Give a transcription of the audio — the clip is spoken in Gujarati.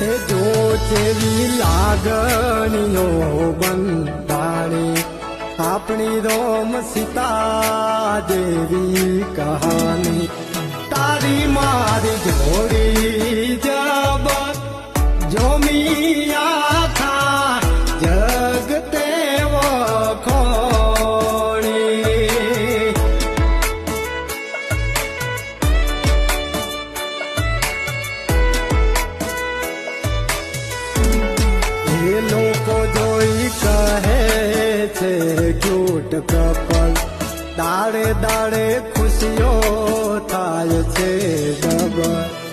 એ જો જેવી લાગણીઓ બંધાણી આપણી રોમ સીતા જેવી કહાની તારી મારી જોડી જબ જોમી આખા જગ તે વખોણી એ લોકો જોઈ કહે છે ક્યુટ કપલ દાડે દાડે ખુશીઓ થાય છે ડબલ